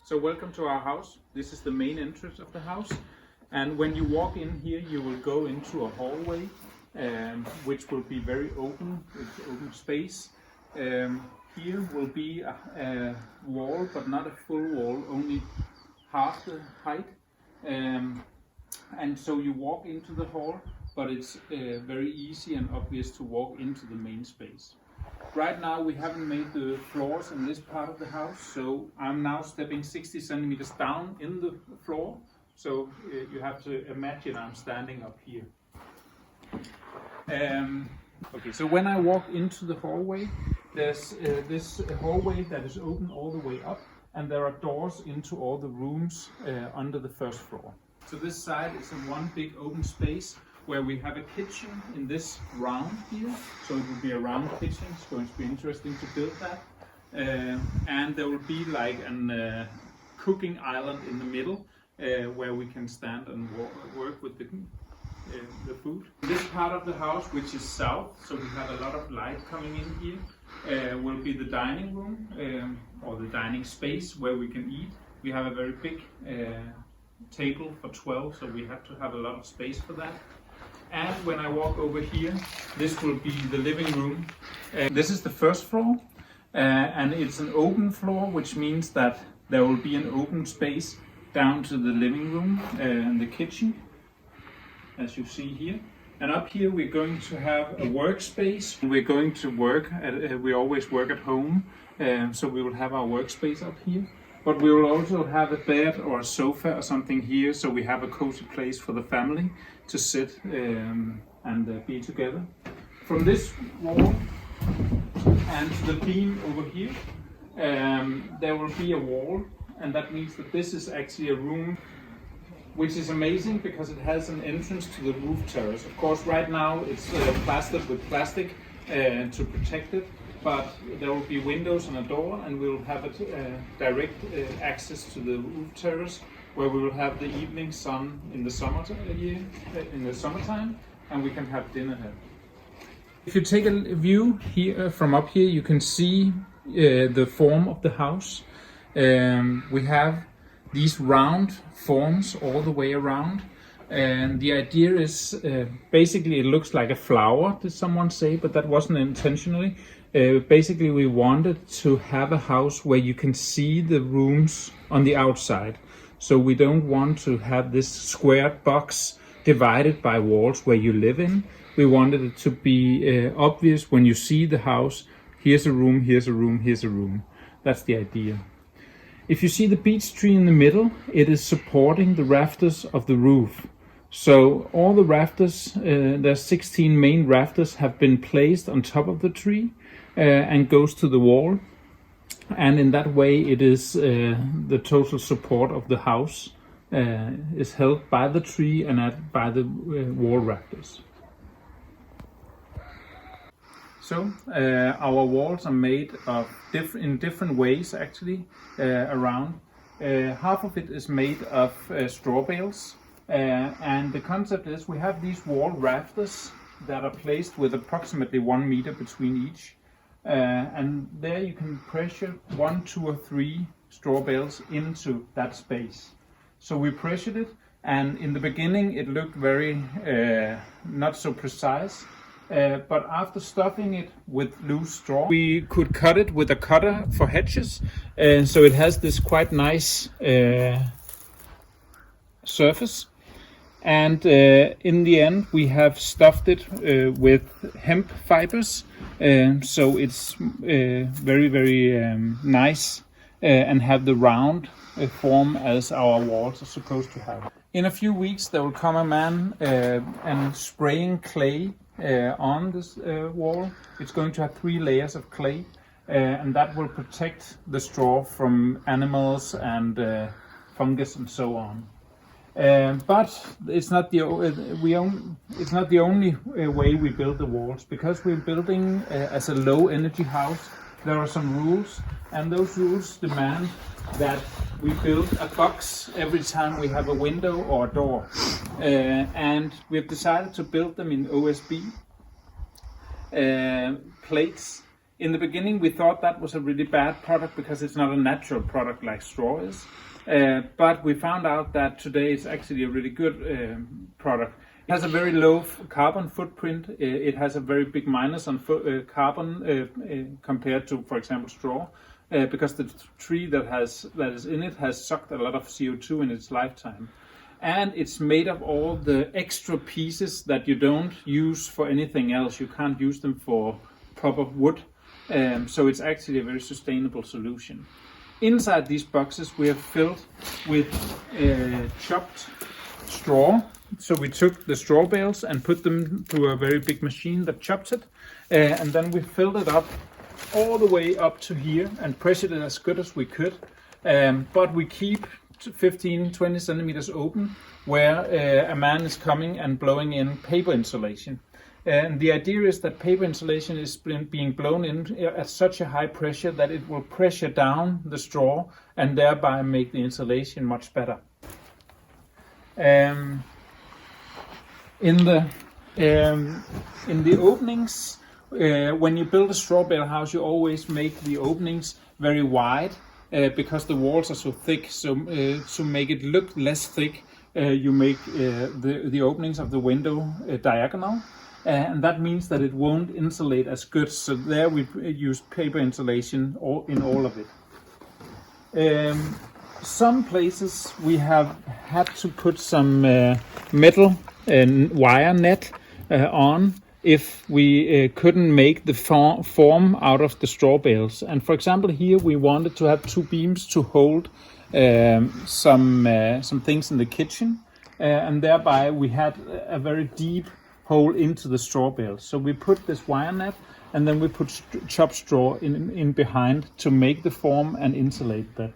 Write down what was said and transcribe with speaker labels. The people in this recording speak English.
Speaker 1: So welcome to our house. This is the main entrance of the house, and when you walk in here you will go into a hallway which will be very open, with open space. Here will be a wall, but not a full wall, only half the height, and so you walk into the hall, but it's very easy and obvious to walk into the main space. Right now we haven't made the floors in this part of the house, so I'm now stepping 60 centimeters down in the floor. So you have to imagine I'm standing up here. Okay, so when I walk into the hallway, there's this hallway that is open all the way up, and there are doors into all the rooms under the first floor. So this side is in one big open space where we have a kitchen in this round here. So it will be a round kitchen. It's going to be interesting to build that. And there will be like a cooking island in the middle where we can stand and work with the food. This part of the house, which is south, so we have a lot of light coming in here, will be the dining room or the dining space where we can eat. We have a very big table for 12, so we have to have a lot of space for that. And when I walk over here, this will be the living room. This is the first floor, and it's an open floor, which means that there will be an open space down to the living room and the kitchen, as you see here. And up here we're going to have a workspace. We're going to work, we always work at home, so we will have our workspace up here. But we will also have a bed or a sofa or something here, so we have a cozy place for the family to sit and be together. From this wall and to the beam over here, there will be a wall, and that means that this is actually a room, which is amazing because it has an entrance to the roof terrace. Of course, right now it's plastered with plastic to protect it, but there will be windows and a door, and we will have a direct access to the roof terrace, where we will have the evening sun in the summertime, and we can have dinner here. If you take a view here from up here, you can see the form of the house. We have these round forms all the way around, and the idea is basically it looks like a flower, did someone say, but that wasn't intentionally. Basically we wanted to have a house where you can see the rooms on the outside. So we don't want to have this squared box divided by walls where you live in. We wanted it to be obvious when you see the house, here's a room, here's a room, here's a room. That's the idea. If you see the beech tree in the middle, it is supporting the rafters of the roof. So all the rafters, there's 16 main rafters, have been placed on top of the tree and goes to the wall. And in that way it is the total support of the house is held by the tree and by the wall rafters. So our walls are made of in different ways actually around. Half of it is made of straw bales, and the concept is we have these wall rafters that are placed with approximately 1 meter between each. And there you can pressure 1, 2 or 3 straw bales into that space. So we pressured it, and in the beginning it looked very not so precise, but after stuffing it with loose straw, we could cut it with a cutter for hedges, so it has this quite nice surface. And in the end we have stuffed it with hemp fibers, so it's very, very nice and have the round form as our walls are supposed to have. In a few weeks there will come a man and spraying clay on this wall. It's going to have 3 layers of clay, and that will protect the straw from animals and fungus and so on. But it's not the only way we build the walls, because we're building as a low energy house. There are some rules, and those rules demand that we build a box every time we have a window or a door, and we've decided to build them in OSB plates In the beginning, we thought that was a really bad product because it's not a natural product like straw is. But we found out that today it's actually a really good product. It has a very low carbon footprint. It has a very big minus on carbon compared to, for example, straw, because the tree that is in it has sucked a lot of CO2 in its lifetime. And it's made of all the extra pieces that you don't use for anything else. You can't use them for proper wood. So it's actually a very sustainable solution. Inside these boxes we have filled with chopped straw. So we took the straw bales and put them through a very big machine that chopped it. And then we filled it up all the way up to here and pressured it as good as we could. But we keep 15-20 centimeters open where a man is coming and blowing in paper insulation. And the idea is that paper insulation is being blown in at such a high pressure that it will pressure down the straw and thereby make the insulation much better. In the openings, when you build a straw bale house, you always make the openings very wide because the walls are so thick. So to make it look less thick, you make the openings of the window diagonal. And that means that it won't insulate as good. So there we use paper insulation in all of it. Some places we have had to put some metal and wire net on if we couldn't make the form out of the straw bales. And for example, here we wanted to have two beams to hold some things in the kitchen, and thereby we had a very deep hole into the straw bale. So we put this wire net and then we put chopped straw in behind to make the form and insulate that.